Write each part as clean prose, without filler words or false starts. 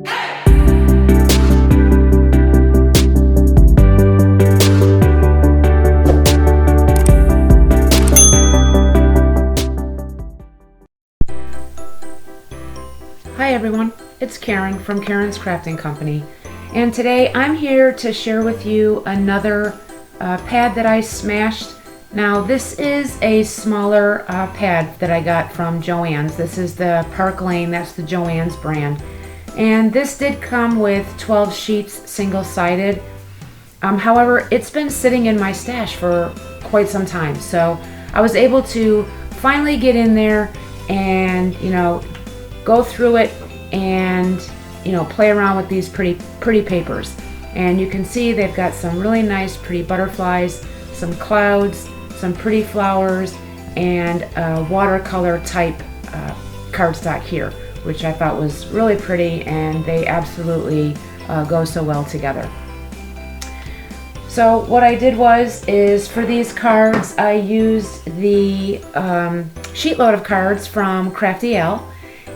Hi everyone, it's Karen from Karen's Crafting Company, and today I'm here to share with you another pad that I smashed. Now this is a smaller pad that I got from JoAnn's. This is the Park Lane, that's the JoAnn's brand. And this did come with 12 sheets single-sided. However, it's been sitting in my stash for quite some time, so I was able to finally get in there and go through it and play around with these pretty papers. And you can see they've got some really nice pretty butterflies, some clouds, some pretty flowers, and a watercolor type cardstock here, which I thought was really pretty, and they absolutely go so well together. So what I did is for these cards I used the sheetload of cards from Crafty Al.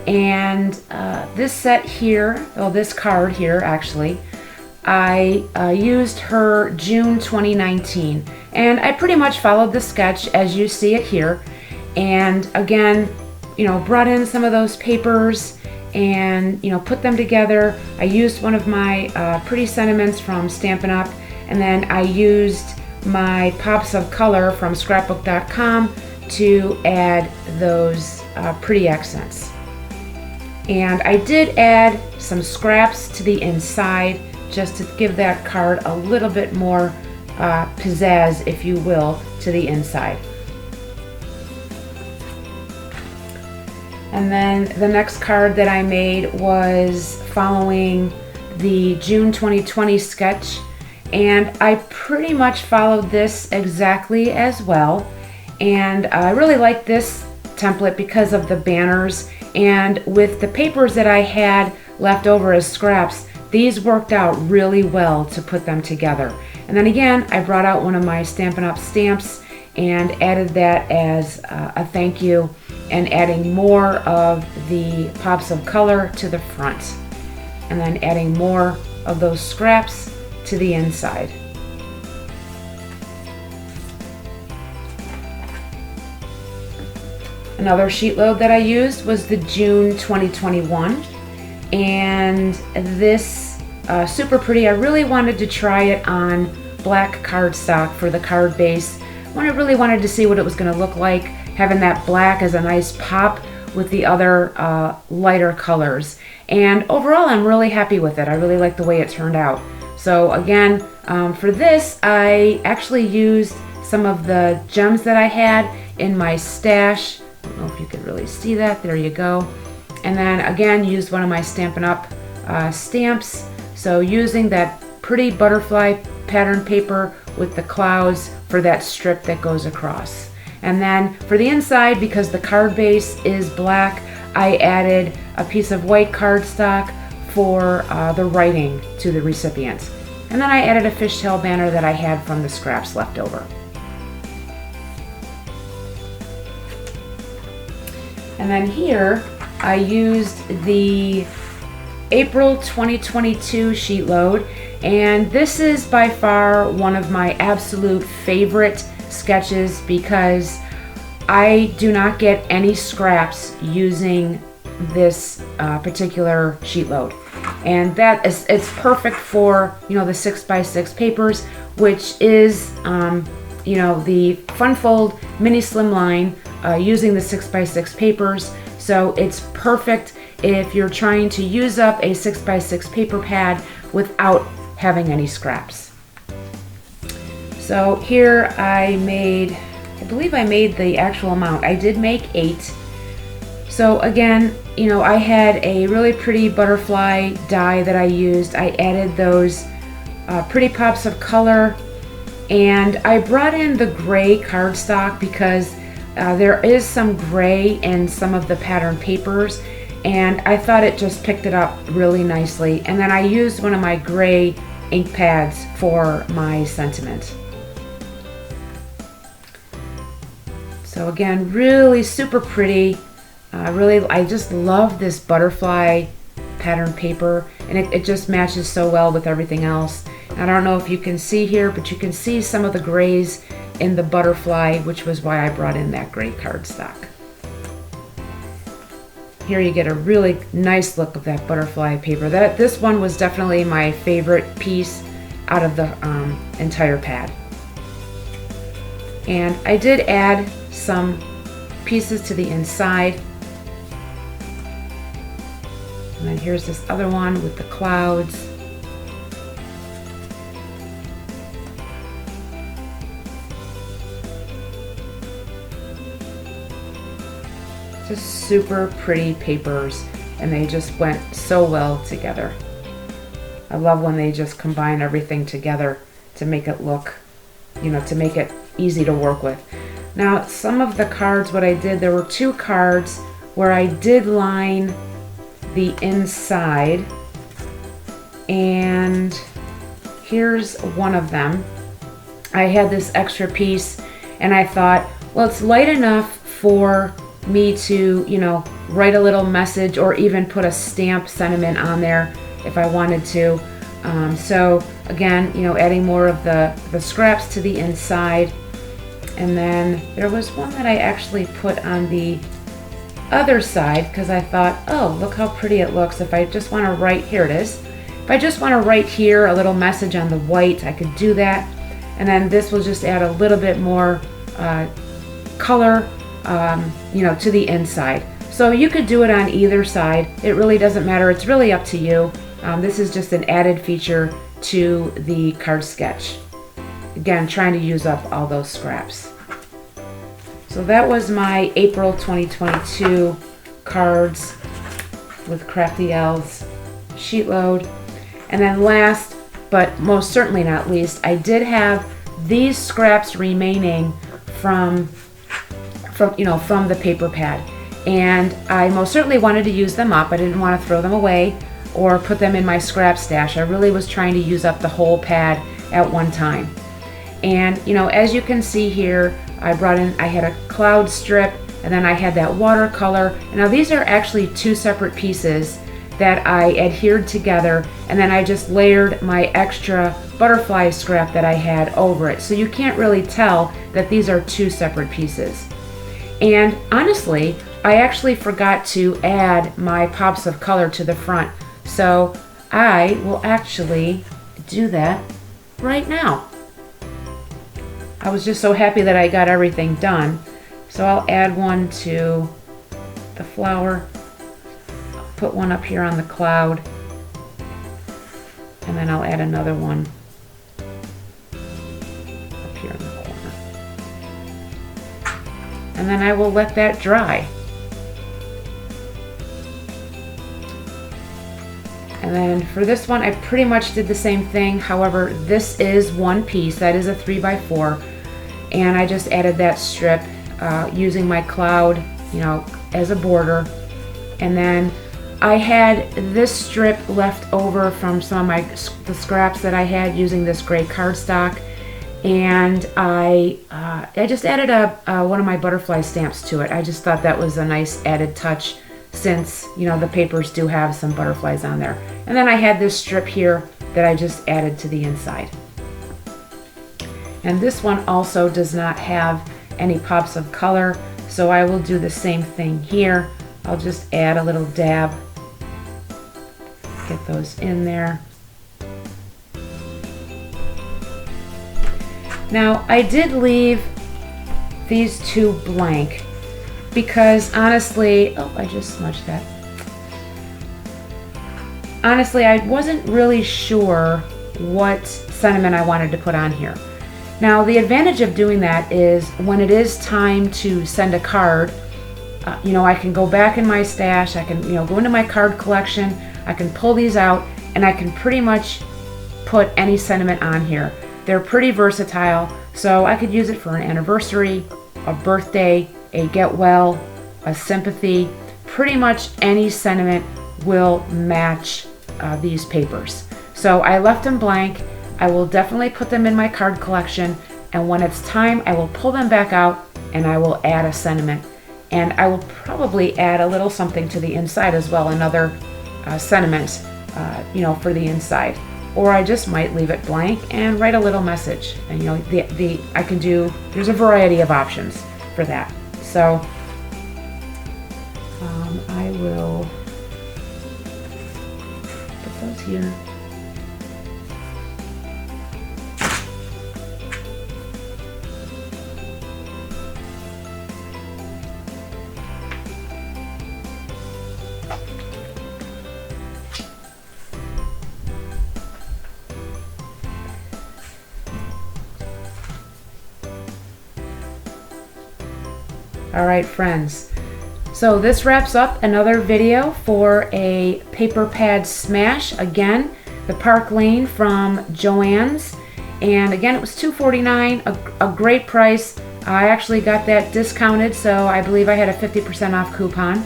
And this set here, this card here actually, I used her June 2019, and I pretty much followed the sketch as you see it here, and again brought in some of those papers and put them together. I used one of my pretty sentiments from Stampin' Up, and then I used my pops of color from scrapbook.com to add those pretty accents. And I did add some scraps to the inside just to give that card a little bit more pizzazz, if you will, to the inside. And then the next card that I made was following the June 2020 sketch, and I pretty much followed this exactly as well. And I really like this template because of the banners, and with the papers that I had left over as scraps, these worked out really well to put them together. And then again, I brought out one of my Stampin' Up stamps and added that as a thank you, and adding more of the pops of color to the front, and then adding more of those scraps to the inside. Another sheet load that I used was the June 2021, and this super pretty. I really wanted to try it on black cardstock for the card base. I really wanted to see what it was going to look like, having that black as a nice pop with the other lighter colors. And overall, I'm really happy with it. I really like the way it turned out. So again, for this, I actually used some of the gems that I had in my stash. I don't know if you could really see that. There you go. And then again, used one of my Stampin' Up stamps. So using that pretty butterfly pattern paper with the clouds for that strip that goes across. And then for the inside, because the card base is black, I added a piece of white cardstock for the writing to the recipient. And then I added a fishtail banner that I had from the scraps left over. And then here, I used the April 2022 sheet load, and this is by far one of my absolute favorite sketches because I do not get any scraps using this particular sheet load. And that is, it's perfect for the 6x6 papers, which is the Fun Fold Mini Slimline using the 6x6 papers. So it's perfect if you're trying to use up a 6x6 paper pad without having any scraps. So here I believe I made the actual amount. I did make 8. So again, I had a really pretty butterfly die that I used. I added those pretty pops of color, and I brought in the gray cardstock because there is some gray in some of the pattern papers, and I thought it just picked it up really nicely. And then I used one of my gray ink pads for my sentiment. So again, really super pretty. I just love this butterfly pattern paper, and it just matches so well with everything else. I don't know if you can see here, but you can see some of the grays in the butterfly, which was why I brought in that gray cardstock. Here you get a really nice look of that butterfly paper. This one was definitely my favorite piece out of the entire pad. And I did add some pieces to the inside. And then here's this other one with the clouds. Just super pretty papers, and they just went so well together. I love when they just combine everything together to make it look, to make it easy to work with. Now, some of the cards, what I did, there were 2 cards where I did line the inside, and here's one of them. I had this extra piece, and I thought, well, it's light enough for me to, write a little message or even put a stamp sentiment on there if I wanted to. So again, adding more of the scraps to the inside. And then there was one that I actually put on the other side because I thought, oh, look how pretty it looks. If I just want to write, here it is. If I just want to write here a little message on the white, I could do that. And then this will just add a little bit more color to the inside. So you could do it on either side. It really doesn't matter. It's really up to you. This is just an added feature to the card sketch. Again, trying to use up all those scraps. So that was my April 2022 cards with Crafty Al's Sheetload. And then last, but most certainly not least, I did have these scraps remaining from the paper pad, and I most certainly wanted to use them up. I didn't want to throw them away or put them in my scrap stash. I really was trying to use up the whole pad at one time. And as you can see here, I had a cloud strip, and then I had that watercolor. Now these are actually 2 separate pieces that I adhered together, and then I just layered my extra butterfly scrap that I had over it. So you can't really tell that these are 2 separate pieces. And honestly, I actually forgot to add my pops of color to the front. So I will actually do that right now. I was just so happy that I got everything done. So I'll add one to the flower, I'll put one up here on the cloud, and then I'll add another one up here in the corner. And then I will let that dry. And then for this one, I pretty much did the same thing. However, this is one piece. That is a 3x4. And I just added that strip using my cloud, as a border. And then I had this strip left over from some of the scraps that I had using this gray cardstock. And I just added one of my butterfly stamps to it. I just thought that was a nice added touch, since the papers do have some butterflies on there. And then I had this strip here that I just added to the inside. And this one also does not have any pops of color, so I will do the same thing here. I'll just add a little dab, get those in there. Now I did leave these 2 blank because honestly, oh, I just smudged that. Honestly, I wasn't really sure what sentiment I wanted to put on here. Now, the advantage of doing that is when it is time to send a card, I can go back in my stash, I can, go into my card collection, I can pull these out, and I can pretty much put any sentiment on here. They're pretty versatile, so I could use it for an anniversary, a birthday, a get well, a sympathy. Pretty much any sentiment will match these papers. So I left them blank. I will definitely put them in my card collection, and when it's time, I will pull them back out and I will add a sentiment. And I will probably add a little something to the inside as well, another sentiment, you know, for the inside. Or I just might leave it blank and write a little message. And you know, I can do, there's a variety of options for that. So I will put those here. All right, friends. So this wraps up another video for a paper pad smash. Again, the Park Lane from JoAnn's. And again, it was $2.49, a great price. I actually got that discounted, so I believe I had a 50% off coupon.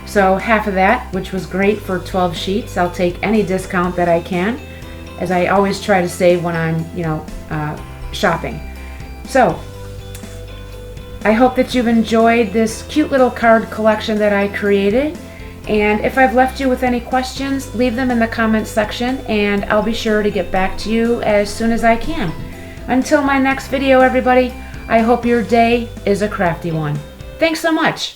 So half of that, which was great for 12 sheets. I'll take any discount that I can, as I always try to save when I'm, you know, shopping. So I hope that you've enjoyed this cute little card collection that I created. And if I've left you with any questions, leave them in the comments section and I'll be sure to get back to you as soon as I can. Until my next video, everybody, I hope your day is a crafty one. Thanks so much.